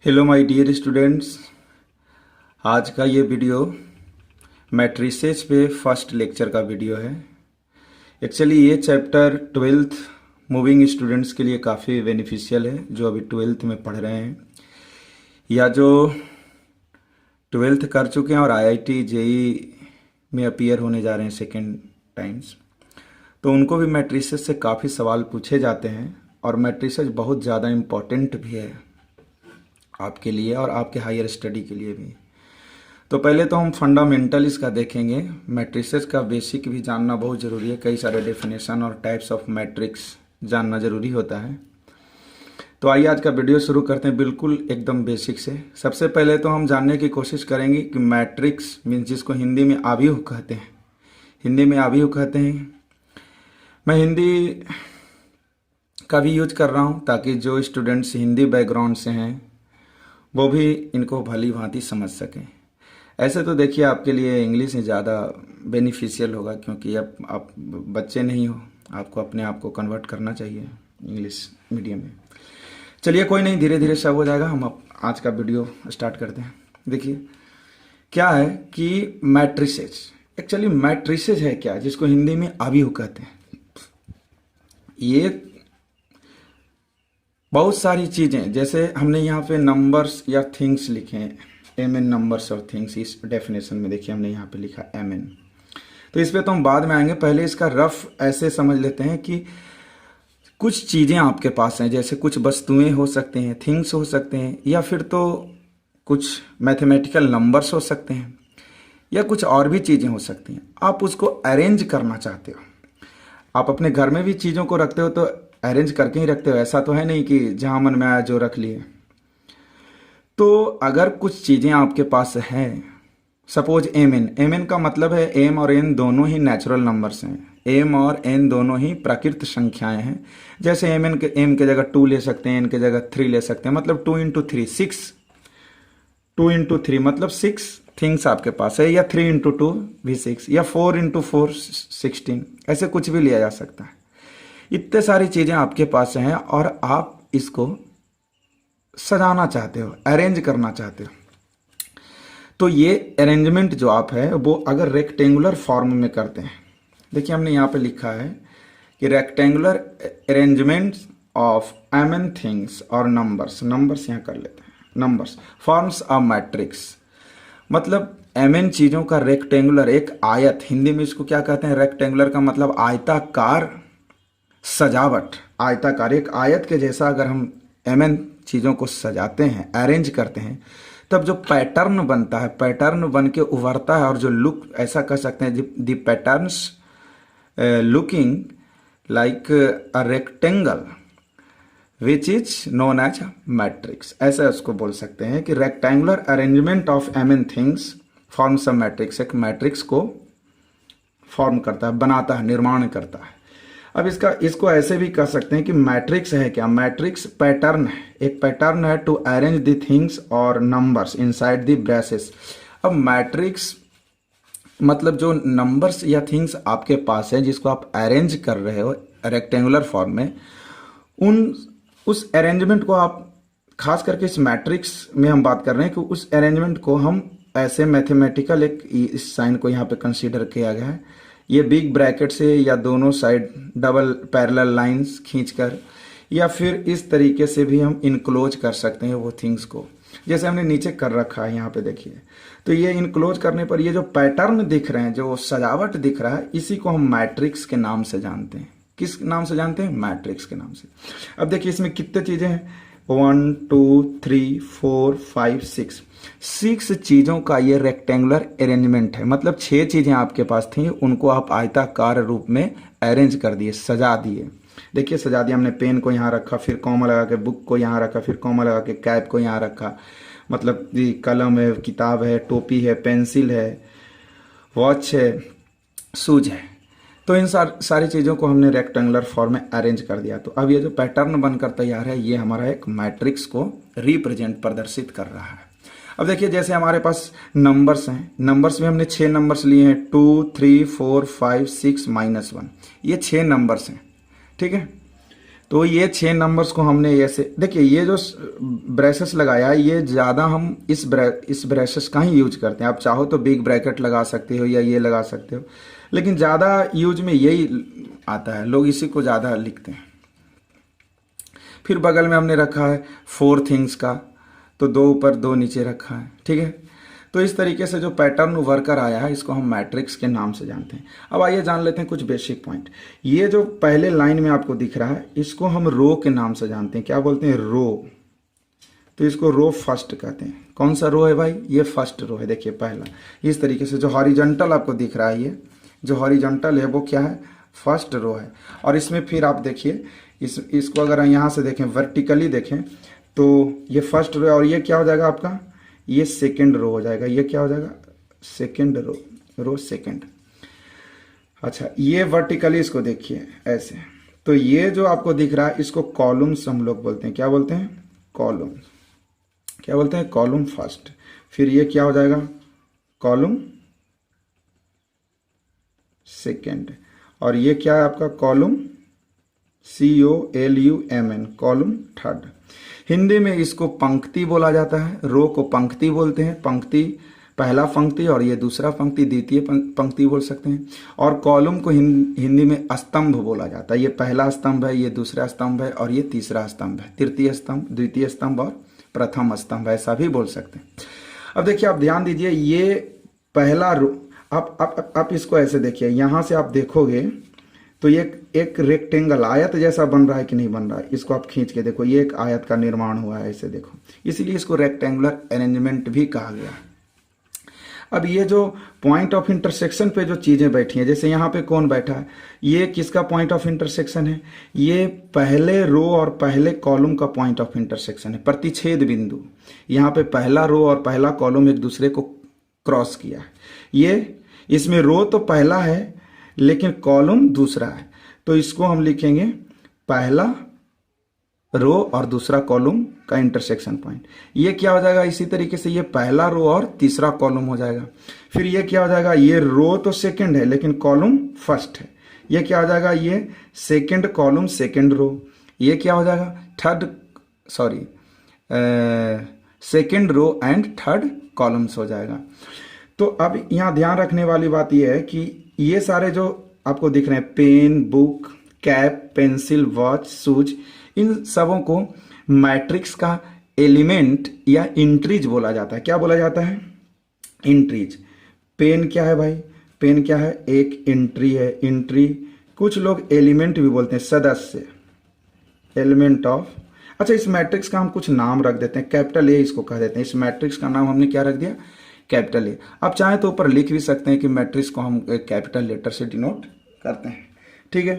Hello my dear students. आज का ये वीडियो मैट्रिसेस पे फर्स्ट लेक्चर का वीडियो है। एक्चुअली ये चैप्टर 12th मूविंग स्टूडेंट्स के लिए काफ़ी बेनिफिशियल है, जो अभी 12th में पढ़ रहे हैं या जो 12th कर चुके हैं और आईआईटी जेई में अपीयर होने जा रहे हैं सेकेंड टाइम्स। तो उनको भी मैट्रिसेस से काफ़ी सवाल पूछे जाते हैं और मैट्रिसेस बहुत ज़्यादा इम्पोर्टेंट भी है आपके लिए और आपके हायर स्टडी के लिए भी। तो पहले तो हम फंडामेंटल इसका देखेंगे। मैट्रिसेस का बेसिक भी जानना बहुत ज़रूरी है। कई सारे डेफिनेशन और टाइप्स ऑफ मैट्रिक्स जानना ज़रूरी होता है। तो आइए आज का वीडियो शुरू करते हैं बिल्कुल एकदम बेसिक से। सबसे पहले तो हम जानने की कोशिश करेंगे कि मैट्रिक्स मीन्स जिसको हिंदी में आव्यूह कहते हैं। हिंदी में आव्यूह कहते हैं। मैं हिंदी का भी यूज कर रहा हूँ ताकि जो स्टूडेंट्स हिंदी बैकग्राउंड से हैं वो भी इनको भली भांति समझ सकें। ऐसे तो देखिए आपके लिए इंग्लिश ही ज़्यादा बेनिफिशियल होगा, क्योंकि अब आप बच्चे नहीं हो, आपको अपने आप को कन्वर्ट करना चाहिए इंग्लिश मीडियम में। चलिए कोई नहीं, धीरे धीरे सब हो जाएगा। हम अब आज का वीडियो स्टार्ट करते हैं। देखिए क्या है कि मैट्रिसेस, एक्चुअली मैट्रिसेस है क्या, जिसको हिंदी में आव्यूह कहते हैं। ये बहुत सारी चीज़ें, जैसे हमने यहाँ पे नंबर्स या थिंग्स लिखे हैं, एम एन नंबर्स और थिंग्स। इस डेफिनेशन में देखिए हमने यहाँ पे लिखा एम एन। तो इस पे तो हम बाद में आएंगे, पहले इसका रफ ऐसे समझ लेते हैं कि कुछ चीज़ें आपके पास हैं, जैसे कुछ वस्तुएं हो सकते हैं, थिंग्स हो सकते हैं, या फिर तो कुछ मैथमेटिकल नंबर्स हो सकते हैं, या कुछ और भी चीज़ें हो सकती हैं। आप उसको अरेंज करना चाहते हो। आप अपने घर में भी चीज़ों को रखते हो तो अरेंज करके ही रखते हो, ऐसा तो है नहीं कि जहां मन में आया जो रख लिए। तो अगर कुछ चीज़ें आपके पास हैं, सपोज एम एन का मतलब है एम और एन दोनों ही नेचुरल नंबर्स हैं। एम और एन दोनों ही प्राकृत संख्याएं हैं। जैसे एम के जगह 2 ले सकते हैं, एन के जगह 3 ले सकते हैं, मतलब 2 इंटू 3 6, 2 इंटू 3 मतलब 6 थिंग्स आपके पास है, या 3 इंटू 2 भी 6, या 4 इंटू 4 16, ऐसे कुछ भी लिया जा सकता है। इतने सारी चीज़ें आपके पास हैं और आप इसको सजाना चाहते हो, अरेंज करना चाहते हो। तो ये अरेंजमेंट जो आप है वो अगर रेक्टेंगुलर फॉर्म में करते हैं, देखिए हमने यहाँ पे लिखा है कि rectangular arrangement of m n things और नंबर्स यहाँ कर लेते हैं, नंबर्स फॉर्म्स ऑफ मैट्रिक्स। मतलब एम एन चीज़ों का रेक्टेंगुलर, एक आयत, हिंदी में इसको क्या कहते हैं, रेक्टेंगुलर का मतलब आयताकार सजावट। आयताकार एक आयत के जैसा अगर हम एम एन चीज़ों को सजाते हैं, अरेंज करते हैं, तब जो पैटर्न बनता है, पैटर्न बन के उभरता है, और जो लुक, ऐसा कह सकते हैं the patterns looking like a rectangle which is known as matrix. ऐसा उसको बोल सकते हैं कि rectangular arrangement of m n things forms a matrix. एक मैट्रिक्स को फॉर्म करता है, बनाता है, निर्माण करता है। अब इसको ऐसे भी कह सकते हैं कि मैट्रिक्स है क्या, मैट्रिक्स पैटर्न है, एक पैटर्न है टू अरेंज द थिंग्स और नंबर्स इनसाइड द ब्रेसेस। अब मैट्रिक्स मतलब जो नंबर्स या थिंग्स आपके पास है जिसको आप अरेंज कर रहे हो रेक्टेंगुलर फॉर्म में, उस अरेंजमेंट को आप, खास करके इस मैट्रिक्स में हम बात कर रहे हैं कि उस अरेंजमेंट को हम ऐसे मैथमेटिकल, एक इस साइन को यहाँ पे कंसीडर किया गया है, ये बिग ब्रैकेट से या दोनों साइड डबल पैरेलल लाइंस खींचकर, या फिर इस तरीके से भी हम इनक्लोज कर सकते हैं वो थिंग्स को, जैसे हमने नीचे कर रखा है यहाँ पे देखिए। तो ये इनक्लोज करने पर ये जो पैटर्न दिख रहे हैं, जो सजावट दिख रहा है, इसी को हम मैट्रिक्स के नाम से जानते हैं। किस नाम से जानते हैं? मैट्रिक्स के नाम से। अब देखिए इसमें कितने चीजें हैं, 1 2 3 4 5 6 चीज़ों का ये रेक्टेंगुलर अरेंजमेंट है। मतलब 6 चीज़ें आपके पास थी, उनको आप आयताकार रूप में अरेंज कर दिए, सजा दिए। देखिए सजा दिया हमने, पेन को यहाँ रखा, फिर कॉमा लगा के बुक को यहाँ रखा, फिर कॉमा लगा के कैप को यहाँ रखा, मतलब ये कलम है, किताब है, टोपी है, पेंसिल है, वॉच है, शूज है। तो इन सारी चीज़ों को हमने रेक्टेंगुलर फॉर्म में अरेंज कर दिया। तो अब ये जो पैटर्न बनकर तैयार है, ये हमारा एक मैट्रिक्स को रिप्रेजेंट, प्रदर्शित कर रहा है। अब देखिए जैसे हमारे पास नंबर्स हैं, नंबर्स में हमने 6 नंबर्स लिए हैं, 2 3 4 5 6 -1, ये 6 नंबर्स हैं, ठीक है। तो ये 6 नंबर्स को हमने ऐसे, देखिए ये जो ब्रेसेस लगाया है ये ज़्यादा हम इस ब्रेसेस का ही यूज करते हैं। आप चाहो तो बिग ब्रैकेट लगा सकते हो या ये लगा सकते हो, लेकिन ज़्यादा यूज में यही आता है, लोग इसी को ज़्यादा लिखते हैं। फिर बगल में हमने रखा है 4 थिंग्स का, तो 2 ऊपर 2 नीचे रखा है, ठीक है। तो इस तरीके से जो पैटर्न वर्कर आया है इसको हम मैट्रिक्स के नाम से जानते हैं। अब आइए जान लेते हैं कुछ बेसिक पॉइंट। ये जो पहले लाइन में आपको दिख रहा है इसको हम रो के नाम से जानते हैं। क्या बोलते हैं? रो। तो इसको रो फर्स्ट कहते हैं। कौन सा रो है भाई? ये फर्स्ट रो है। देखिए पहला इस तरीके से जो हॉरिजॉन्टल आपको दिख रहा है, ये जो हॉरिजॉन्टल है वो क्या है? फर्स्ट रो है। और इसमें फिर आप देखिए इसको अगर यहाँ से देखें, वर्टिकली देखें तो ये फर्स्ट रो है और ये क्या हो जाएगा आपका? ये सेकेंड रो हो जाएगा। ये क्या हो जाएगा? Second row second. अच्छा, ये वर्टिकली इसको देखिए ऐसे, तो ये जो आपको दिख रहा है इसको कॉलम्स हम लोग बोलते हैं। क्या बोलते हैं? कॉलम। क्या बोलते हैं? Column first. फिर ये क्या हो जाएगा? Column second. और ये क्या है आपका? Column COLUMN, column third. Hindi में इसको पंक्ति बोला जाता है। रो को पंक्ति बोलते हैं। पंक्ति, पहला पंक्ति और ये दूसरा पंक्ति, द्वितीय पंक्ति बोल सकते हैं। और कॉलम को हिंदी में स्तंभ बोला जाता है। ये पहला स्तंभ है, ये दूसरा स्तंभ है और ये तीसरा स्तंभ है। तृतीय स्तंभ, द्वितीय स्तंभ और प्रथम स्तंभ, ऐसा भी बोल सकते हैं। अब देखिए, आप ध्यान दीजिए, ये पहला रो, आप इसको ऐसे देखिए, यहां से आप देखोगे तो ये एक रेक्टेंगल आयत जैसा बन रहा है कि नहीं बन रहा है? इसको आप खींच के देखो, ये एक आयत का निर्माण हुआ है, ऐसे देखो, इसीलिए इसको रेक्टेंगुलर अरेंजमेंट भी कहा गया। अब ये जो पॉइंट ऑफ इंटरसेक्शन पे जो चीजें बैठी हैं, जैसे यहाँ पे कौन बैठा है? ये किसका पॉइंट ऑफ इंटरसेक्शन है? ये पहले रो और पहले कॉलम का पॉइंट ऑफ इंटरसेक्शन है, प्रतिच्छेद बिंदु। यहाँ पे पहला रो और पहला कॉलम एक दूसरे को क्रॉस किया है। ये इसमें रो तो पहला है लेकिन कॉलम दूसरा है, तो इसको हम लिखेंगे पहला रो और दूसरा कॉलम का इंटरसेक्शन पॉइंट। ये क्या हो जाएगा? इसी तरीके से ये पहला रो और तीसरा कॉलम हो जाएगा। फिर ये क्या हो जाएगा? ये रो तो सेकंड है लेकिन कॉलम फर्स्ट है। ये क्या हो जाएगा? ये सेकंड कॉलम सेकंड रो। ये क्या हो जाएगा? Second row and third columns हो जाएगा। तो अब यहाँ ध्यान रखने वाली बात यह है कि ये सारे जो आपको दिख रहे हैं, pen, book, cap, pencil, watch, shoes, इन सबों को मैट्रिक्स का एलिमेंट या इंट्रीज बोला जाता है। क्या बोला जाता है? इंट्रीज। पेन क्या है भाई? पेन क्या है? एक एंट्री है। इंट्री, कुछ लोग एलिमेंट भी बोलते हैं, सदस्य, एलिमेंट ऑफ। अच्छा, इस मैट्रिक्स का हम कुछ नाम रख देते हैं, कैपिटल ए इसको कह देते हैं। इस मैट्रिक्स का नाम हमने क्या रख दिया? Capital A. आप चाहें तो ऊपर लिख भी सकते हैं कि मैट्रिक्स को हम एक कैपिटल लेटर से डिनोट करते हैं, ठीक है।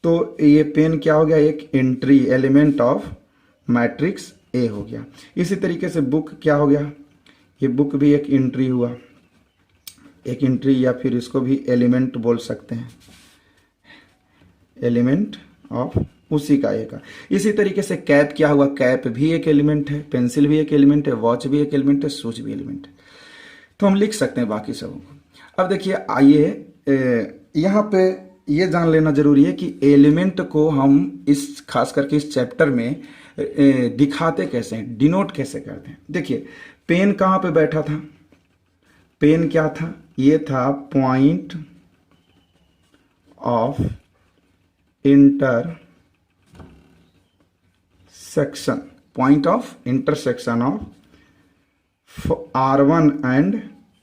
तो ये पेन क्या हो गया? एक entry, element of matrix A हो गया। इसी तरीके से बुक क्या हो गया? ये बुक भी एक एंट्री हुआ, एक एंट्री, या फिर इसको भी एलिमेंट बोल सकते हैं, एलिमेंट ऑफ उसी का एक। इसी तरीके से कैप क्या हुआ? कैप भी एक एलिमेंट है, पेंसिल भी एक एलिमेंट है, वॉच भी एक एलिमेंट है, शूज भी एलिमेंट है। तो हम लिख सकते हैं बाकी सबों को। अब देखिए, आइए यहाँ पे ये जान लेना जरूरी है कि एलिमेंट को हम इस खास करके इस चैप्टर में दिखाते कैसे हैं, डिनोट कैसे करते हैं। देखिए, पेन कहाँ पे बैठा था? पेन क्या था? ये था point of intersection, point of intersection of R1 and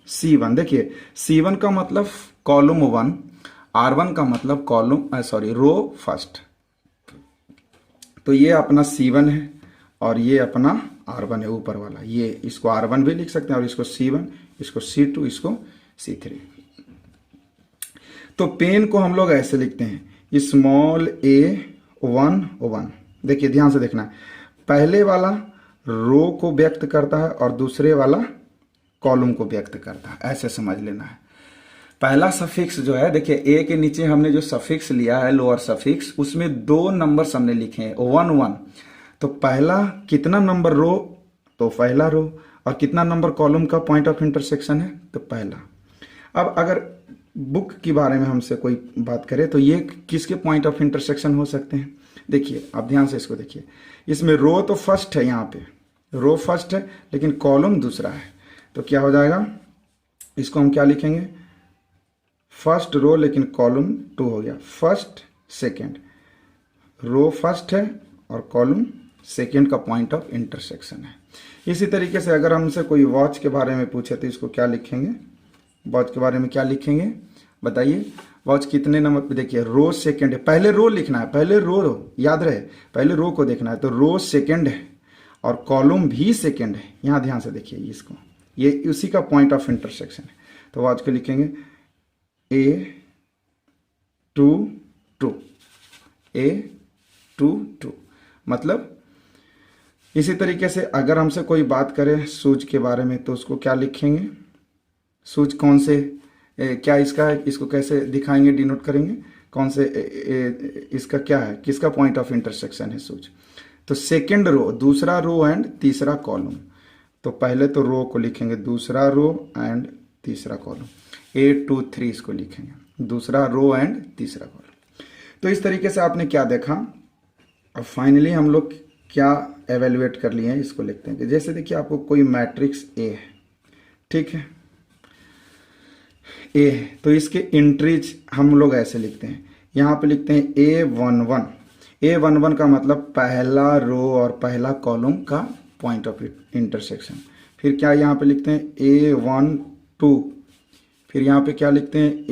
C1। देखिए, C1 का मतलब कॉलम 1, R1 का मतलब रो फर्स्ट। तो ये अपना C1 है और ये अपना R1 है, ऊपर वाला। ये इसको R1 भी लिख सकते हैं और इसको C1, इसको C2, इसको C3। तो पेन को हम लोग ऐसे लिखते हैं, स्मॉल a1 देखिए, ध्यान से देखना, पहले वाला रो को व्यक्त करता है और दूसरे वाला कॉलम को व्यक्त करता है, ऐसे समझ लेना है। पहला सफिक्स जो है, देखिए ए के नीचे हमने जो सफिक्स लिया है, लोअर सफिक्स, उसमें 2 नंबर्स हमने लिखे हैं, 1 1। तो पहला कितना नंबर रो? तो पहला रो। और कितना नंबर कॉलम का पॉइंट ऑफ इंटरसेक्शन है? तो पहला। अब अगर बुक के बारे में हमसे कोई बात करे तो ये किसके पॉइंट ऑफ इंटरसेक्शन हो सकते हैं? देखिए आप ध्यान से इसको देखिए, इसमें रो तो फर्स्ट है, यहाँ पे रो फर्स्ट है लेकिन कॉलम दूसरा है, तो क्या हो जाएगा, इसको हम क्या लिखेंगे, फर्स्ट रो लेकिन कॉलम 2 हो गया। फर्स्ट सेकेंड, रो फर्स्ट है और कॉलम सेकेंड का पॉइंट ऑफ इंटरसेक्शन है। इसी तरीके से अगर हमसे कोई वॉच के बारे में पूछे तो इसको क्या लिखेंगे, वॉच के बारे में क्या लिखेंगे बताइए, वॉच कितने नंबर पे, देखिए रो सेकेंड है, पहले रो लिखना है, पहले रो याद रहे, पहले रो को देखना है, तो रो सेकेंड है और कॉलम भी सेकेंड है। यहाँ ध्यान से देखिए इसको, ये उसी का पॉइंट ऑफ इंटरसेक्शन है। तो वॉच को लिखेंगे A2 A2 मतलब इसी तरीके से अगर हमसे कोई बात करे सूज के बारे में तो उसको क्या लिखेंगे, सूज कौन से क्या इसका है, इसको कैसे दिखाएंगे, डिनोट करेंगे, कौन से इसका क्या है, किसका पॉइंट ऑफ इंटरसेक्शन है सूज, तो सेकेंड रो, दूसरा रो एंड तीसरा कॉलम। तो पहले तो रो को लिखेंगे, दूसरा रो एंड तीसरा कॉलम, A2 इसको लिखेंगे, दूसरा रो एंड तीसरा कॉलम। तो इस तरीके से आपने क्या देखा, अब फाइनली हम लोग क्या एवेल्युएट कर लिए हैं इसको लिखते हैं। जैसे देखिए आपको कोई मैट्रिक्स ए है, ठीक है, ए है, तो इसके एंट्रीज हम लोग ऐसे लिखते हैं, यहाँ पे लिखते हैं A11। A11 का मतलब पहला रो और पहला कॉलम का पॉइंट ऑफ इंटरसेक्शन। फिर क्या यहाँ पे लिखते हैं A12, फिर यहाँ पे क्या लिखते हैं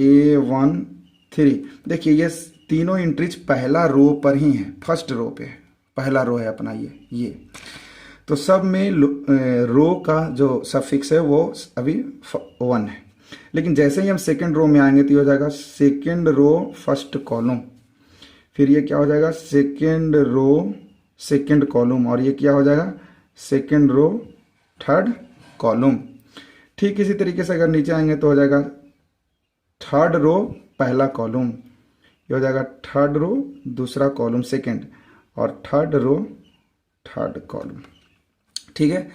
A13। देखिए ये तीनों एंट्रीज पहला रो पर ही है, फर्स्ट रो पे है, पहला रो है अपना ये तो सब में रो का जो सफिक्स है वो अभी 1 है, लेकिन जैसे ही हम सेकेंड रो में आएंगे तो ये हो जाएगा सेकेंड रो फर्स्ट कॉलम, फिर ये क्या हो जाएगा सेकेंड रो सेकेंड कॉलम, और ये क्या हो जाएगा सेकेंड रो थर्ड कॉलम। ठीक इसी तरीके से अगर नीचे आएंगे तो हो जाएगा थर्ड रो पहला कॉलम, ये हो जाएगा थर्ड रो दूसरा कॉलम सेकेंड, और थर्ड रो थर्ड कॉलम। ठीक है,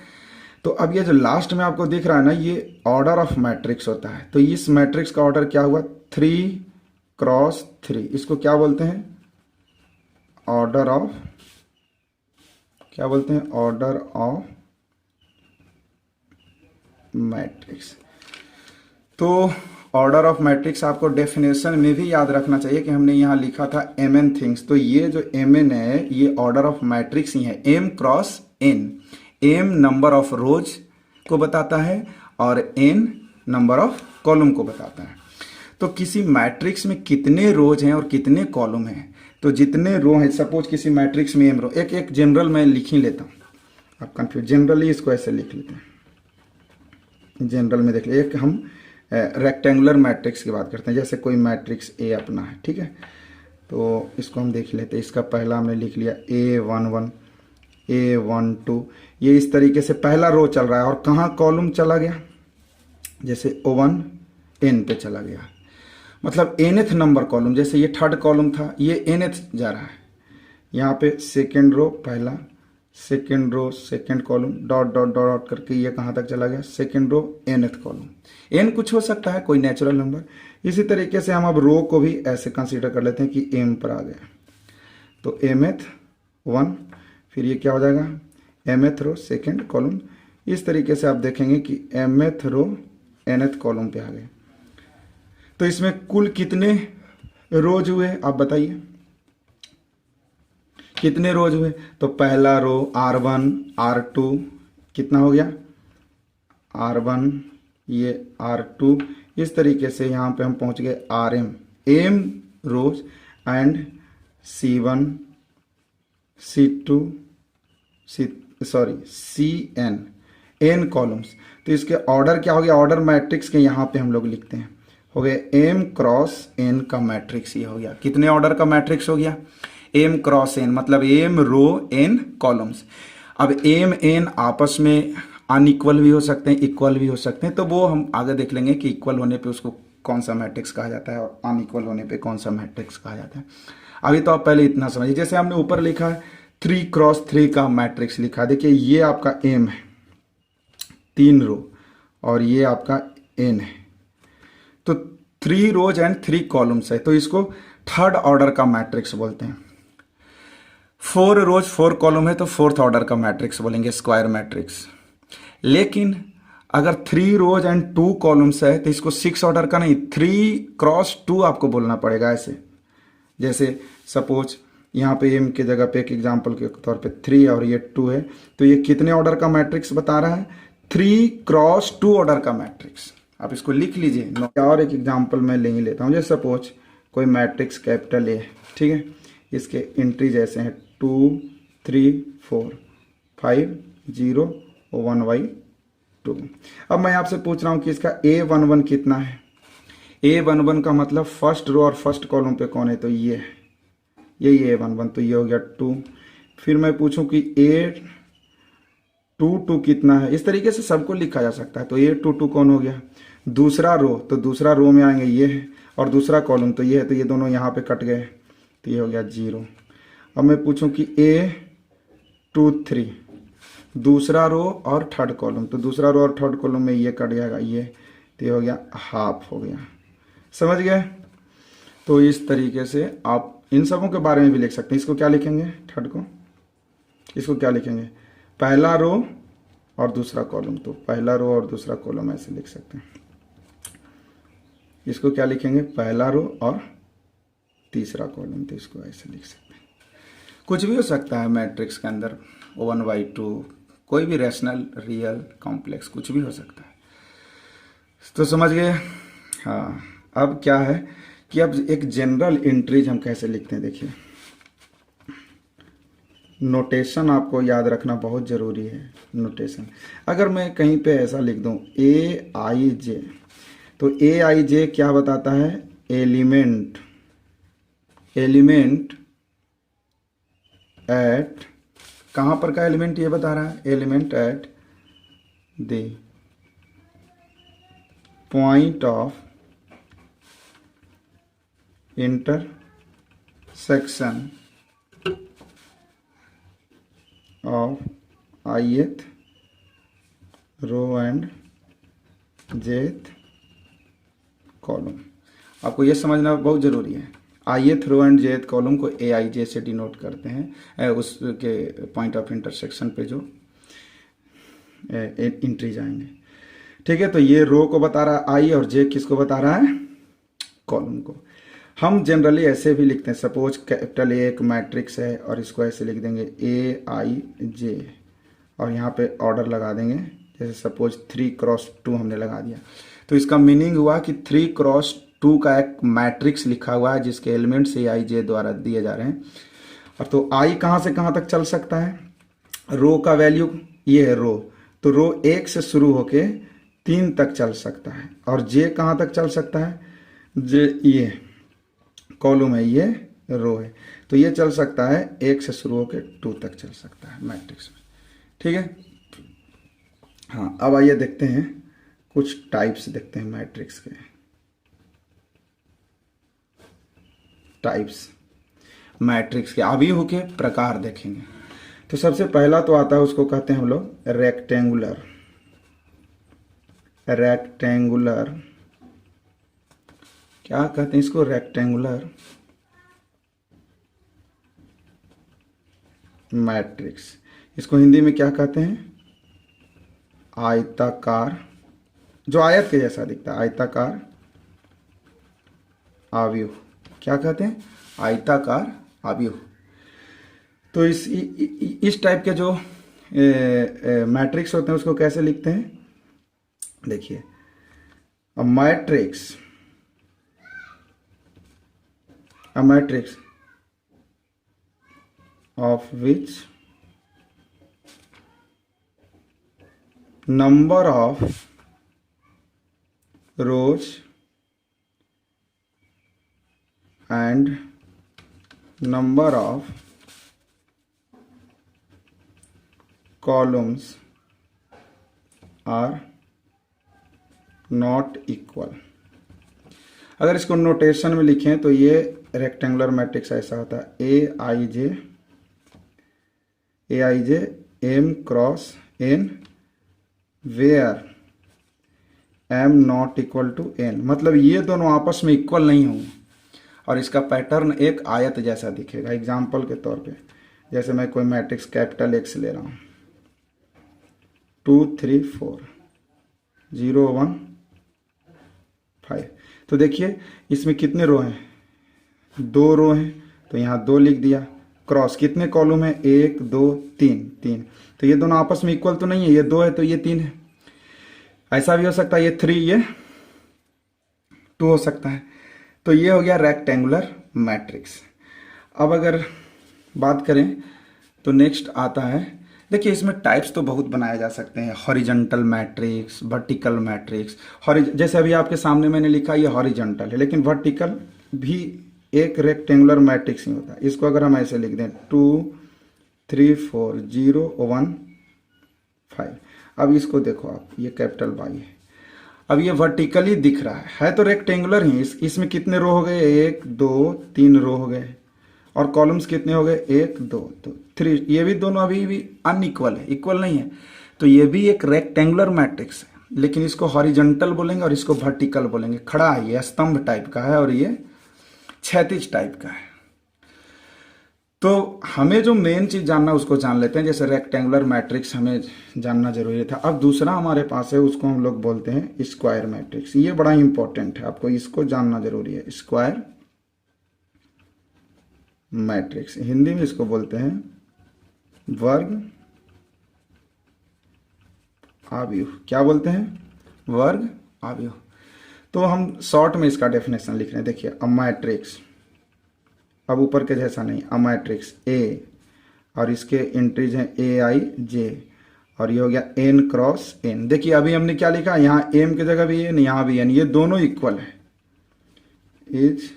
तो अब ये जो लास्ट में आपको दिख रहा है ना, ये ऑर्डर ऑफ मैट्रिक्स होता है। तो इस मैट्रिक्स का ऑर्डर क्या हुआ 3x3, इसको क्या बोलते हैं ऑर्डर ऑफ, क्या बोलते हैं ऑर्डर ऑफ मैट्रिक्स। तो ऑर्डर ऑफ मैट्रिक्स आपको डेफिनेशन में भी याद रखना चाहिए कि हमने यहाँ लिखा था mn थिंग्स, तो ये जो mn है ये ऑर्डर ऑफ मैट्रिक्स ही है, m cross n, m number of रोज को बताता है और n नंबर ऑफ कॉलम को बताता है। तो किसी मैट्रिक्स में कितने रोज हैं और कितने कॉलम हैं, तो जितने रो हैं, सपोज किसी मैट्रिक्स में m रो, एक जनरल मैं लिख ही लेता हूँ, आप कंफ्यूज, जनरली इसको ऐसे लिख लेते हैं, जनरल में देख लीजिए, एक हम रेक्टेंगुलर मैट्रिक्स की बात करते हैं, जैसे कोई मैट्रिक्स ए अपना है, ठीक है, तो इसको हम देख लेते हैं। इसका पहला हमने लिख लिया A11 A12, ये इस तरीके से पहला रो चल रहा है और कहाँ कॉलम चला गया, जैसे O1 n पे चला गया, मतलब nth नंबर कॉलम, जैसे ये थर्ड कॉलम था ये nth जा रहा है, यहाँ पे सेकेंड रो पहला, second row second column, dot dot dot करके ये कहाँ तक चला गया second row nth column, n कुछ हो सकता है कोई नेचुरल नंबर। इसी तरीके से हम अब रो को भी ऐसे कंसीडर कर लेते हैं कि m पर आ गया, तो mth 1, फिर ये क्या हो जाएगा mth रो सेकेंड कॉलम। इस तरीके से आप देखेंगे कि mth रो nth कॉलम पे आ गए। तो इसमें कुल कितने रोज हुए आप बताइए, कितने रोज हुए, तो पहला रो R1 R2 कितना हो गया R1, ये R2, इस तरीके से यहाँ पे हम पहुँच गए RM, m rows and C1 C2 Cn n columns. तो इसके ऑर्डर क्या हो गया, ऑर्डर मैट्रिक्स के यहाँ पे हम लोग लिखते हैं, हो गए m क्रॉस n का मैट्रिक्स, ये हो गया कितने ऑर्डर का मैट्रिक्स हो गया m क्रॉस n, मतलब m रो n कॉलम्स। अब m n आपस में अनइक्वल भी हो सकते हैं, इक्वल भी हो सकते हैं, तो वो हम आगे देख लेंगे कि इक्वल होने पे उसको कौन सा मैट्रिक्स कहा जाता है और अनइक्वल होने पे कौन सा मैट्रिक्स कहा जाता है। अभी तो आप पहले इतना समझिए, जैसे हमने ऊपर लिखा है 3x3 का मैट्रिक्स लिखा, देखिए ये आपका m है 3 रो और ये आपका n है, तो 3 रोज एंड 3 कॉलम्स है तो इसको थर्ड ऑर्डर का मैट्रिक्स बोलते हैं। 4 रोज 4 कॉलम है तो फोर्थ ऑर्डर का मैट्रिक्स बोलेंगे, स्क्वायर मैट्रिक्स। लेकिन अगर 3 रोज एंड 2 कॉलम्स है तो इसको 6 ऑर्डर का नहीं, 3x2 आपको बोलना पड़ेगा ऐसे। जैसे सपोज यहाँ पे m की जगह पे एक एग्जांपल के तौर पे 3 और ये 2 है तो ये कितने ऑर्डर का मैट्रिक्स बता रहा है, 3x2 ऑर्डर का मैट्रिक्स। आप इसको लिख लीजिए। और एक एग्जांपल मैं ले ही लेता हूँ। जैसे सपोज कोई मैट्रिक्स कैपिटल ए, ठीक है, इसके एंट्री जैसे हैं 2 3 4 5 0 1/2। अब मैं आपसे पूछ रहा हूँ कि इसका A11 कितना है। A11 का मतलब फर्स्ट रो और फर्स्ट कॉलम पे कौन है, तो ये है, यही A11, तो ये हो गया 2। फिर मैं पूछूं कि A22 कितना है, इस तरीके से सबको लिखा जा सकता है। तो A22 कौन हो गया, दूसरा रो, तो दूसरा रो में आएंगे ये है, और दूसरा कॉलम तो ये है, तो ये दोनों यहाँ पे कट गए, तो ये हो गया 0। अब मैं पूछूं कि A23 दूसरा रो और थर्ड कॉलम, तो दूसरा रो और थर्ड कॉलम में ये कट जाएगा, ये, तो ये हो गया हाफ हो गया। समझ गए। तो इस तरीके से आप इन सबों के बारे में भी लिख सकते हैं। इसको क्या लिखेंगे, थर्ड को, इसको क्या लिखेंगे, पहला रो और दूसरा कॉलम, तो पहला रो और दूसरा कॉलम ऐसे लिख सकते हैं। इसको क्या लिखेंगे, पहला रो और तीसरा कॉलम, तो इसको ऐसे लिख सकते हैं। कुछ भी हो सकता है मैट्रिक्स के अंदर, 1/2, कोई भी रैशनल, रियल, कॉम्प्लेक्स, कुछ भी हो सकता है। तो समझ गए। हाँ, अब क्या है कि अब एक जनरल एंट्रीज हम कैसे लिखते हैं, देखिए नोटेशन आपको याद रखना बहुत ज़रूरी है। नोटेशन अगर मैं कहीं पे ऐसा लिख दूं AIJ, तो AIJ क्या बताता है, एलिमेंट एट, कहाँ पर का एलिमेंट ये बता रहा है, element at the point of intersection of ith row and jth column. आपको ये समझना बहुत ज़रूरी है। ith row and jth column को AIJ से डिनोट करते हैं, उसके पॉइंट ऑफ इंटरसेक्शन पे जो एंट्री जाएंगे। ठीक है, तो ये रो को बता रहा है I और J किसको बता रहा है, कॉलम को। हम जनरली ऐसे भी लिखते हैं, सपोज कैपिटल A एक मैट्रिक्स है और इसको ऐसे लिख देंगे AIJ और यहाँ पे ऑर्डर लगा देंगे। जैसे सपोज 3x2 हमने लगा दिया, तो इसका मीनिंग हुआ कि 3x2 का एक मैट्रिक्स लिखा हुआ है जिसके एलिमेंट्स AIJ द्वारा दिए जा रहे हैं। और तो I कहाँ से कहाँ तक चल सकता है, रो का वैल्यू ये है रो, तो रो 1 से शुरू होके 3 तक चल सकता है। और J कहाँ तक चल सकता है, J ये कॉलम है, ये रो है, तो ये चल सकता है 1 से शुरू होकर 2 तक चल सकता है मैट्रिक्स में। ठीक है। हाँ, अब आइए देखते हैं कुछ टाइप्स, देखते हैं मैट्रिक्स के टाइप्स, मैट्रिक्स के अवयव के प्रकार देखेंगे। तो सबसे पहला तो आता है, उसको कहते हैं हम लोग रेक्टेंगुलर। क्या कहते हैं इसको, रेक्टेंगुलर मैट्रिक्स। इसको हिंदी में क्या कहते हैं, आयताकार, जो आयत के जैसा दिखता है, आयताकार अवयव। क्या कहते हैं, आयताकार अवयव। तो इस टाइप के जो मैट्रिक्स होते हैं उसको कैसे लिखते हैं, देखिए a matrix of which number of rows and number of columns are not equal। अगर इसको नोटेशन में लिखें तो ये रेक्टेंगुलर मैट्रिक्स ऐसा होता है, AIJ M cross N where m not equal to n, मतलब ये दोनों आपस में इक्वल नहीं होंगे और इसका पैटर्न एक आयत जैसा दिखेगा। एग्जाम्पल के तौर पे जैसे मैं कोई मैट्रिक्स कैपिटल X ले रहा हूँ, 2 3 4 0 1 5, तो देखिए इसमें कितने रो हैं, 2 रो हैं, तो यहाँ 2 लिख दिया। क्रॉस कितने कॉलम है, 1 2 3 3, तो ये दोनों आपस में इक्वल तो नहीं है, ये 2 है तो ये 3 है। ऐसा भी हो सकता है ये 3 ये 2 हो सकता है। तो ये हो गया रेक्टेंगुलर मैट्रिक्स। अब अगर बात करें तो नेक्स्ट आता है, देखिए इसमें टाइप्स तो बहुत बनाए जा सकते हैं, हॉरिजॉन्टल मैट्रिक्स, वर्टिकल मैट्रिक्स। जैसे अभी आपके सामने मैंने लिखा ये हॉरिजॉन्टल है, लेकिन वर्टिकल भी एक रेक्टेंगुलर मैट्रिक्स ही होता है। इसको अगर हम ऐसे लिख दें 2 3 4 0 1 5, अब इसको देखो आप, ये कैपिटल Y है, अब ये वर्टिकली दिख रहा है तो रेक्टेंगुलर ही। इसमें कितने रो हो गए, 1 2 3 रो हो गए, और कॉलम्स कितने हो गए, 1 2 तो 3। ये भी दोनों अभी भी अनइक्वल है, इक्वल नहीं है, तो ये भी एक रेक्टेंगुलर मैट्रिक्स है, लेकिन इसको हॉरिजॉन्टल बोलेंगे और इसको वर्टिकल बोलेंगे। खड़ा है, ये स्तंभ टाइप का है और ये क्षैतिज टाइप का है। तो हमें जो मेन चीज जानना उसको जान लेते हैं। जैसे रेक्टेंगुलर मैट्रिक्स हमें जानना जरूरी था। अब दूसरा हमारे पास है, उसको हम लोग बोलते हैं स्क्वायर मैट्रिक्स। ये बड़ा इंपॉर्टेंट है, आपको इसको जानना जरूरी है। स्क्वायर मैट्रिक्स, हिंदी में इसको बोलते हैं वर्ग आव्यूह। क्या बोलते हैं, वर्ग आव्यूह। तो हम शॉर्ट में इसका डेफिनेशन लिख रहे हैं। देखिए अ मैट्रिक्स, अब ऊपर के जैसा नहीं, अ मैट्रिक्स ए, और इसके एंट्रीज हैं AIJ, और ये हो गया n क्रॉस n। देखिए अभी हमने क्या लिखा, यहाँ m की जगह भी n, यहाँ भी n, ये दोनों इक्वल है। Is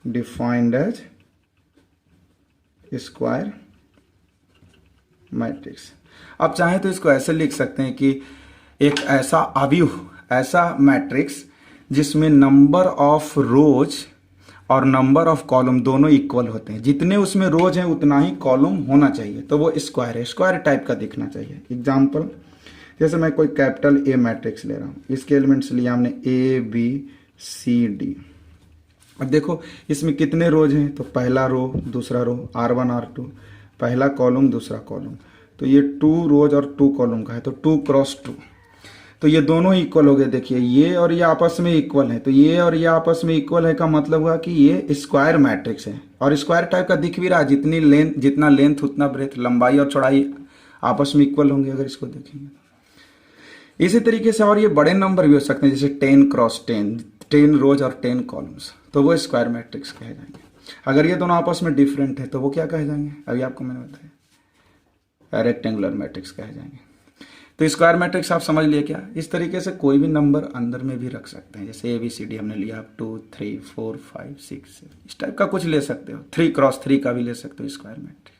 defined as square matrix. अब चाहे तो इसको ऐसे लिख सकते हैं कि एक ऐसा अव्यूह, ऐसा मैट्रिक्स जिसमें नंबर ऑफ रोज और नंबर ऑफ कॉलम दोनों इक्वल होते हैं। जितने उसमें रोज हैं उतना ही कॉलम होना चाहिए, तो वो स्क्वायर है, स्क्वायर टाइप का दिखना चाहिए। एग्जाम्पल, जैसे मैं कोई कैपिटल A मैट्रिक्स ले रहा हूँ, इसके एलिमेंट्स लिए हमने A B C D। अब देखो इसमें कितने रोज हैं, तो पहला रो, दूसरा रो, R1 R2, पहला कॉलम दूसरा कॉलम, तो ये 2 रोज और 2 कॉलम का है, तो 2 क्रॉस 2, तो ये दोनों इक्वल हो गए। देखिए ये और ये आपस में इक्वल है, तो ये और ये आपस में इक्वल है का मतलब हुआ कि ये स्क्वायर मैट्रिक्स है, और स्क्वायर टाइप का दिख भी रहा है। जितना लेंथ उतना ब्रेथ, लंबाई और चौड़ाई आपस में इक्वल होंगे अगर इसको देखेंगे। इसी तरीके से और ये बड़े नंबर भी हो सकते हैं, जैसे 10 क्रॉस 10, 10 रोज और 10 कॉलम्स, तो वो स्क्वायर मैट्रिक्स कहे जाएंगे। अगर ये दोनों आपस में डिफरेंट है तो वो क्या कहे जाएंगे, अभी आपको मैंने बताया, रेक्टेंगुलर मैट्रिक्स कहे जाएंगे। तो स्क्वायर मैट्रिक्स आप समझ लिए क्या। इस तरीके से कोई भी नंबर अंदर में भी रख सकते हैं, जैसे ABCD हमने लिया, 2 3 4 5 6 इस टाइप का कुछ ले सकते हो, 3 क्रॉस 3 का भी ले सकते हो स्क्वायर मैट्रिक्स।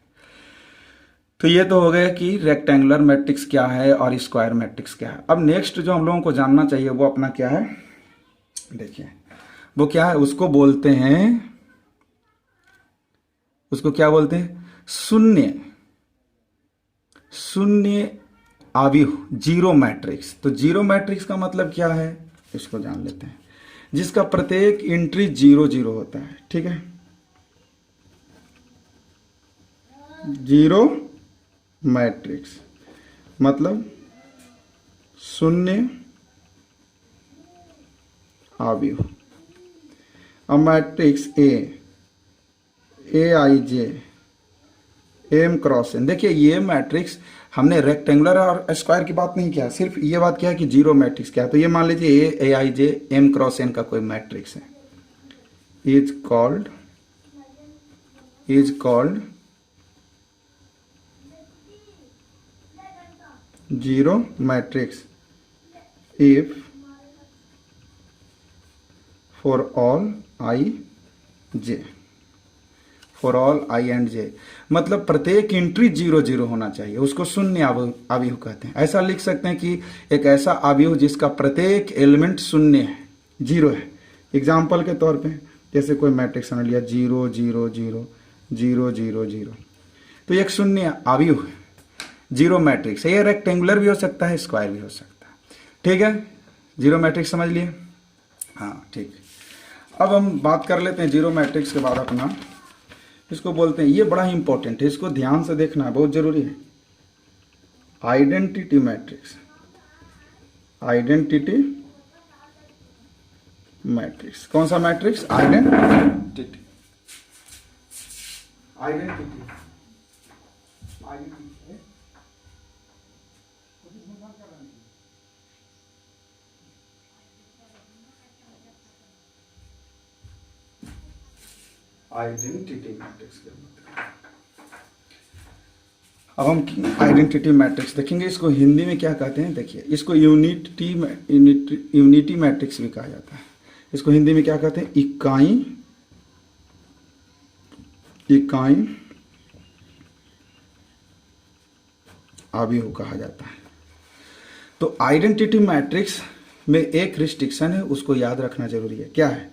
तो ये तो हो गया कि रेक्टेंगुलर मैट्रिक्स क्या है और स्क्वायर मैट्रिक्स क्या है। अब नेक्स्ट जो हम लोगों को जानना चाहिए वो अपना क्या है, देखिए वो क्या है, उसको बोलते हैं, उसको क्या बोलते हैं, शून्य आव्यूह, जीरो मैट्रिक्स। तो जीरो मैट्रिक्स का मतलब क्या है, इसको जान लेते हैं, जिसका प्रत्येक एंट्री 0 0 होता है। ठीक है, जीरो मैट्रिक्स मतलब शून्य आव्यूह। अब matrix AIJ M cross n, देखिए ये मैट्रिक्स हमने रेक्टेंगुलर और स्क्वायर की बात नहीं किया, सिर्फ ये बात क्या है कि जीरो मैट्रिक्स क्या है। तो ये मान लीजिए AIJ M क्रॉस n का कोई मैट्रिक्स है, is called zero matrix if for all I and J, मतलब प्रत्येक एंट्री 0 0 होना चाहिए, उसको शून्य आव्यूह कहते हैं। ऐसा लिख सकते हैं कि एक ऐसा आव्यूह जिसका प्रत्येक एलिमेंट शून्य है, 0 है। एग्जाम्पल के तौर पे जैसे कोई मैट्रिक्स हमने लिया 0 0 0 0 0 0, तो एक शून्य आव्यूह है, जीरो मैट्रिक्स है। ये रेक्टेंगुलर भी हो सकता है, स्क्वायर भी हो सकता है। ठीक है, जीरो मैट्रिक्स समझ लिए। हाँ ठीक। अब हम बात कर लेते हैं जीरो मैट्रिक्स के बाद अपना, इसको बोलते हैं, ये बड़ा ही इंपॉर्टेंट है, इसको ध्यान से देखना है, बहुत जरूरी है। Identity matrix, identity matrix. कौन सा matrix? Identity, identity, identity matrix के मतलब। अब हम आइडेंटिटी मैट्रिक्स देखेंगे, इसको हिंदी में क्या कहते हैं। देखिए, इसको यूनिटी मैट्रिक्स भी कहा जाता है। इसको हिंदी में क्या कहते हैं? इकाई अवयव कहा जाता है। तो आइडेंटिटी मैट्रिक्स में एक रिस्ट्रिक्शन है, उसको याद रखना जरूरी है। क्या है?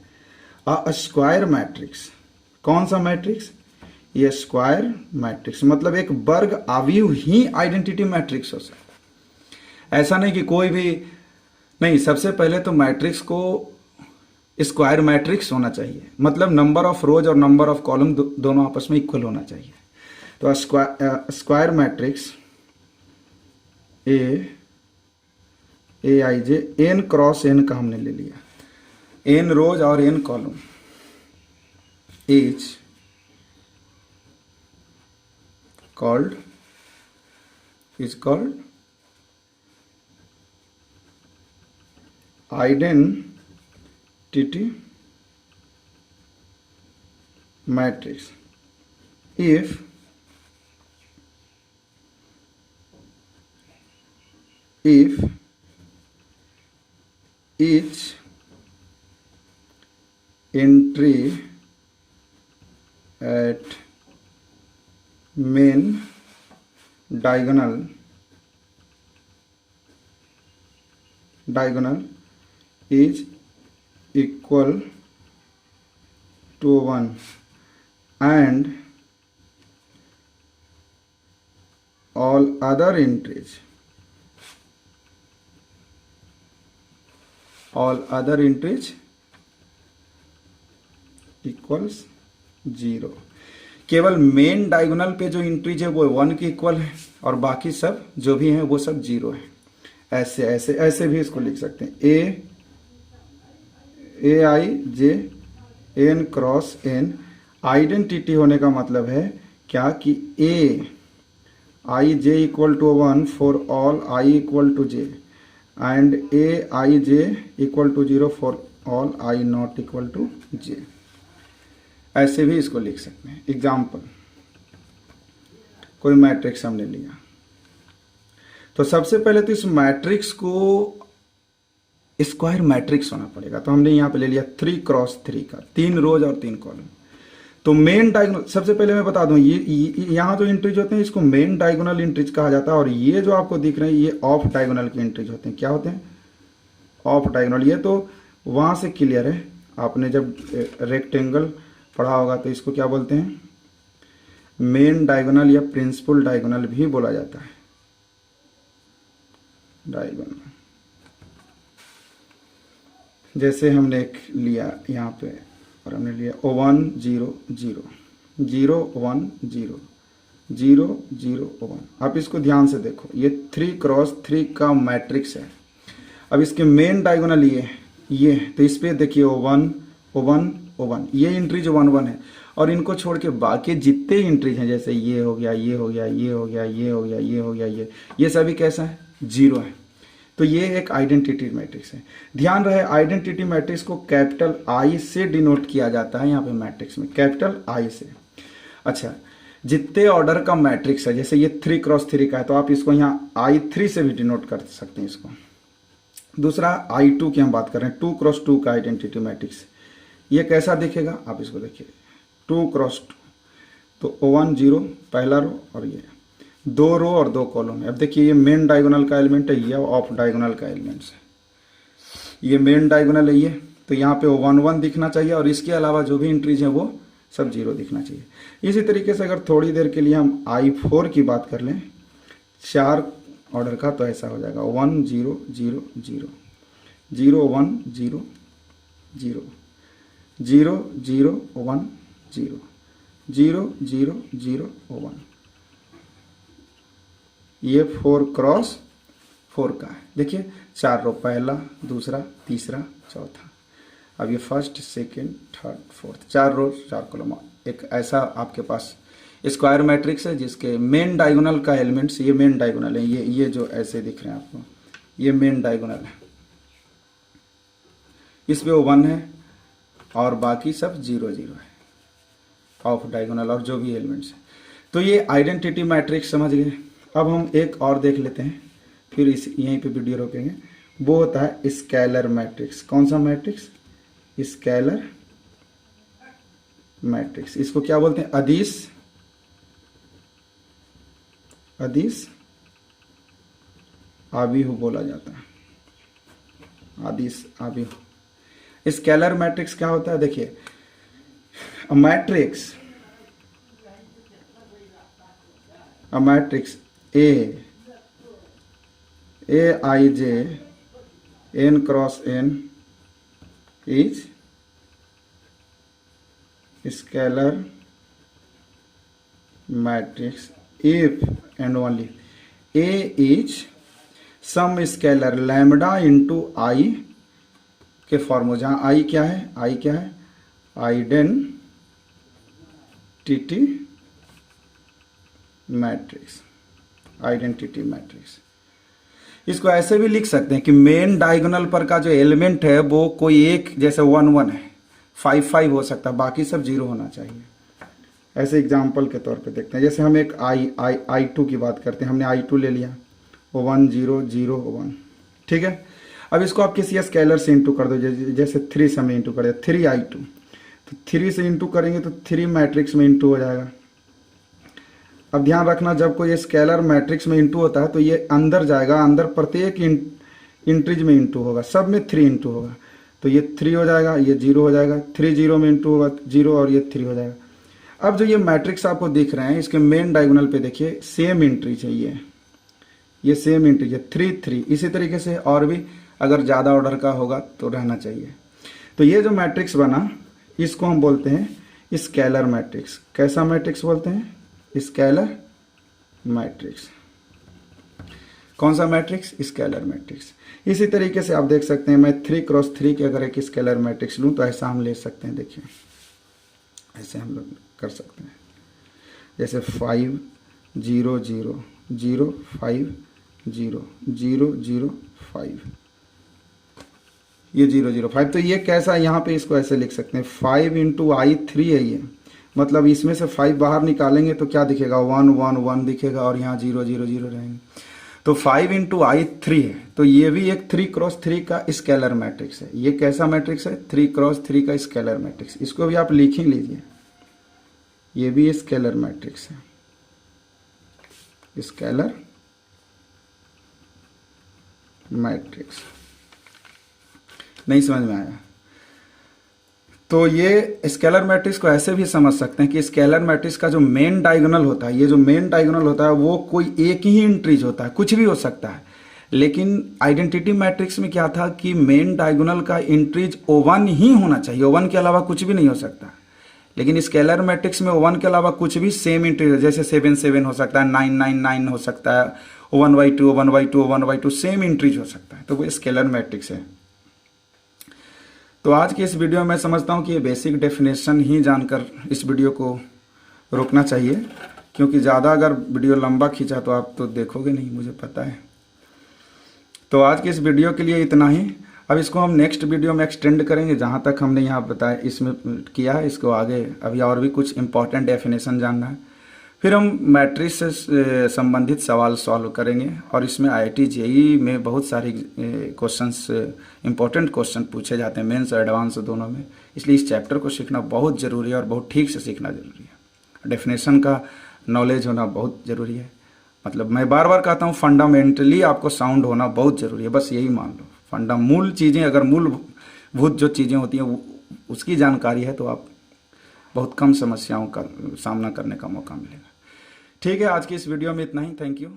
A square matrix. कौन सा मैट्रिक्स? ये स्क्वायर मैट्रिक्स, मतलब एक वर्ग अवयव ही आइडेंटिटी मैट्रिक्स हो सकता है। ऐसा नहीं कि कोई भी नहीं। सबसे पहले तो मैट्रिक्स को स्क्वायर मैट्रिक्स होना चाहिए, मतलब नंबर ऑफ रोज और नंबर ऑफ कॉलम दोनों आपस में इक्वल होना चाहिए। तो square matrix a I J N cross n का हमने ले लिया, एन रोज और n column, is called identity matrix if each entry at main diagonal is equal to 1 and all other entries equals 0। केवल main diagonal पे जो entries है वो 1 के इक्वल है और बाकी सब जो भी हैं वो सब 0 है। ऐसे ऐसे ऐसे भी इसको लिख सकते हैं। A I J N cross N. Identity होने का मतलब है क्या कि A I J equal to 1 for all I equal to J and A I J equal to 0 for all I not equal to J. ऐसे भी इसको लिख सकते हैं। एग्जाम्पल, कोई मैट्रिक्स हमने लिया, तो सबसे पहले तो इस मैट्रिक्स को स्क्वायर मैट्रिक्स होना पड़ेगा। तो हमने यहाँ पे ले लिया 3 क्रॉस 3 का, 3 रोज और 3 कॉलम। तो मेन डायगोनल, सबसे पहले मैं बता दूं, ये यहाँ जो इंट्रीज होते हैं इसको मेन डायगोनल इंट्रीज कहा जाता है, और ये जो आपको दिख रहे हैं ये ऑफ डायगोनल के इंट्रीज होते हैं। क्या होते हैं? Of diagonal. ये तो वहां से क्लियर है, आपने जब रेक्टेंगल पढ़ा होगा तो इसको क्या बोलते हैं? मेन डायगोनल या प्रिंसिपल डायगोनल भी बोला जाता है। डायगोनल जैसे हमने एक लिया यहाँ पे, और हमने लिया 1 0 0 0 1 0 0 0 1। आप इसको ध्यान से देखो, ये 3 क्रॉस 3 का मैट्रिक्स है। अब इसके मेन डायगोनल ये तो इस पे देखिए 1 1 1, ये एंट्री जो 1 1 है, और इनको छोड़ के बाकी जितने एंट्रीज हैं, जैसे ये हो गया, ये हो गया, ये हो गया, ये हो गया, ये हो गया, ये सभी कैसा है? 0 है। तो ये एक आइडेंटिटी मैट्रिक्स है। ध्यान रहे, आइडेंटिटी मैट्रिक्स को कैपिटल आई से डिनोट किया जाता है यहाँ पे मैट्रिक्स में, कैपिटल आई से। अच्छा, जितने ऑर्डर का मैट्रिक्स है, जैसे ये 3 क्रॉस 3 का है, तो आप इसको यहाँ I3 से भी डिनोट कर सकते हैं इसको। दूसरा I2 की हम बात कर रहे हैं, 2 क्रॉस 2 का आइडेंटिटी मैट्रिक्स। ये कैसा दिखेगा? आप इसको देखिए, 2 क्रॉस 2, तो 1 0 पहला रो, और ये 2 रो और 2 कॉलम है। अब देखिए, ये मेन डायगोनल का एलिमेंट है, ये ऑफ डायगोनल का एलिमेंट है। ये मेन डायगोनल है ये, तो यहाँ पे 1 1 दिखना चाहिए, और इसके अलावा जो भी एंट्रीज हैं वो सब 0 दिखना चाहिए। इसी तरीके से अगर थोड़ी देर के लिए हम I4 की बात कर लें, 4 ऑर्डर का तो ऐसा हो जाएगा 1 0 0 0 0 1 0 0 0 0 1 0 0 0 0 1। ये 4 क्रॉस 4 का है। देखिए 4 रो, पहला, दूसरा, तीसरा, चौथा। अब ये फर्स्ट, सेकंड, थर्ड, फोर्थ, 4 रो 4 कॉलम। एक ऐसा आपके पास स्क्वायर मैट्रिक्स है जिसके मेन डायगोनल का एलिमेंट्स, ये मेन डायगोनल है, ये जो ऐसे दिख रहे हैं आपको, ये मेन डायगोनल है। इसमें वो 1 है और बाकी सब 0 0 है ऑफ डायगोनल और जो भी एलिमेंट्स है। तो ये आइडेंटिटी मैट्रिक्स समझ गए। अब हम एक और देख लेते हैं, फिर इस यहीं पे वीडियो रोकेंगे। वो होता है स्केलर मैट्रिक्स। कौन सा मैट्रिक्स? Scalar matrix. इसको क्या बोलते हैं? अदिश, अदिश आव्यूह बोला जाता है, अदिश आव्यूह। स्केलर मैट्रिक्स क्या होता है? देखिए matrix, a matrix Aij n cross n is scalar matrix if and only A is some scalar lambda into I के फॉर्म। जहां I क्या है? I क्या है? Identity matrix, identity matrix. इसको ऐसे भी लिख सकते हैं कि मेन डायगोनल पर का जो एलिमेंट है वो कोई एक, जैसे 1 1 है, 5 5 हो सकता है, बाकी सब 0 होना चाहिए। ऐसे एग्जांपल के तौर पे देखते हैं। जैसे हम एक I2 की बात करते हैं, हमने I2 ले लिया, वो 1 0 0 1, ठीक है। अब इसको आप किसी स्केलर से इंटू कर दो, जैसे 3 से हमने इंटू कर दिया, 3I2, तो 3 से इंटू करेंगे तो 3 मैट्रिक्स में इंटू हो जाएगा। अब ध्यान रखना, जब कोई स्केलर मैट्रिक्स में इंटू होता है तो ये अंदर जाएगा, अंदर प्रत्येक इंट्रीज में इंटू होगा, सब में 3 इंटू होगा, तो ये 3 हो जाएगा, ये 0 हो जाएगा, 3 0 में इंटू होगा 0 और ये 3 हो जाएगा। अब जो ये मैट्रिक्स आपको दिख रहे हैं, इसके मेन डायगोनल पे देखिए सेम इंट्रीज है, ये सेम इंट्रीज है, 3 3। इसी तरीके से और भी अगर ज़्यादा ऑर्डर का होगा तो रहना चाहिए। तो ये जो मैट्रिक्स बना, इसको हम बोलते हैं स्केलर मैट्रिक्स। कैसा मैट्रिक्स बोलते हैं? Scalar matrix. कौन सा मैट्रिक्स? Scalar matrix. इसी तरीके से आप देख सकते हैं, मैं 3 क्रॉस 3 के अगर एक स्केलर मैट्रिक्स लूँ तो ऐसा हम ले सकते हैं। देखिए ऐसे हम लोग कर सकते हैं, जैसे 5 0 0 0 5 0 0 0 5, ये 0 0 5। तो ये कैसा, यहाँ पे इसको ऐसे लिख सकते हैं, 5 इंटू आई 3 है ये, मतलब इसमें से 5 बाहर निकालेंगे तो क्या दिखेगा? 1 1 1 दिखेगा और यहाँ 0 0 0 रहेंगे। तो 5 इंटू आई 3 है, तो ये भी एक 3 क्रॉस 3 का स्केलर मैट्रिक्स है। ये कैसा मैट्रिक्स है? 3 क्रॉस 3 का स्केलर मैट्रिक्स। इसको भी आप लिख ही लीजिए, ये भी स्केलर मैट्रिक्स है, स्केलर मैट्रिक्स। नहीं समझ में आया? तो ये स्केलर मैट्रिक्स को ऐसे भी समझ सकते हैं कि स्केलर मैट्रिक्स का जो मेन डायगोनल होता है, ये जो मेन डायगोनल होता है वो कोई एक ही इंट्रीज होता है, कुछ भी हो सकता है। लेकिन आइडेंटिटी मैट्रिक्स में क्या था कि मेन डायगोनल का इंट्रीज O1 ही होना चाहिए, O1 के अलावा कुछ भी नहीं हो सकता। लेकिन स्केलर मैट्रिक्स में O1 के अलावा कुछ भी सेम इंट्रीज, जैसे 7 7 हो सकता है, 9 9 9 हो सकता है, O1/2 O1/2 O1/2 same entries हो सकता है, तो वो स्केलर मैट्रिक्स है। तो आज की इस वीडियो में समझता हूँ कि ये बेसिक डेफिनेशन ही जानकर इस वीडियो को रोकना चाहिए, क्योंकि ज़्यादा अगर वीडियो लंबा खींचा तो आप तो देखोगे नहीं, मुझे पता है। तो आज की इस वीडियो के लिए इतना ही। अब इसको हम नेक्स्ट वीडियो में एक्सटेंड करेंगे, जहाँ तक हमने यहाँ बताया इसमें किया है, इसको आगे अभी और भी कुछ इंपॉर्टेंट डेफिनेशन जानना है। फिर हम मैट्रिक्स से संबंधित सवाल सॉल्व करेंगे, और इसमें IIT JEE में बहुत सारे क्वेश्चंस, इंपॉर्टेंट क्वेश्चन पूछे जाते हैं, मेंस और एडवांस दोनों में। इसलिए इस चैप्टर को सीखना बहुत ज़रूरी है और बहुत ठीक से सीखना ज़रूरी है। डेफिनेशन का नॉलेज होना बहुत ज़रूरी है। मतलब मैं बार बार कहता हूँ, फंडामेंटली आपको साउंड होना बहुत ज़रूरी है, बस यही मान लो। मूल चीज़ें, अगर मूलभूत जो चीज़ें होती हैं उसकी जानकारी है तो आप बहुत कम समस्याओं का सामना करने का मौका मिलेगा। ठीक है, आज की इस वीडियो में इतना ही। Thank you.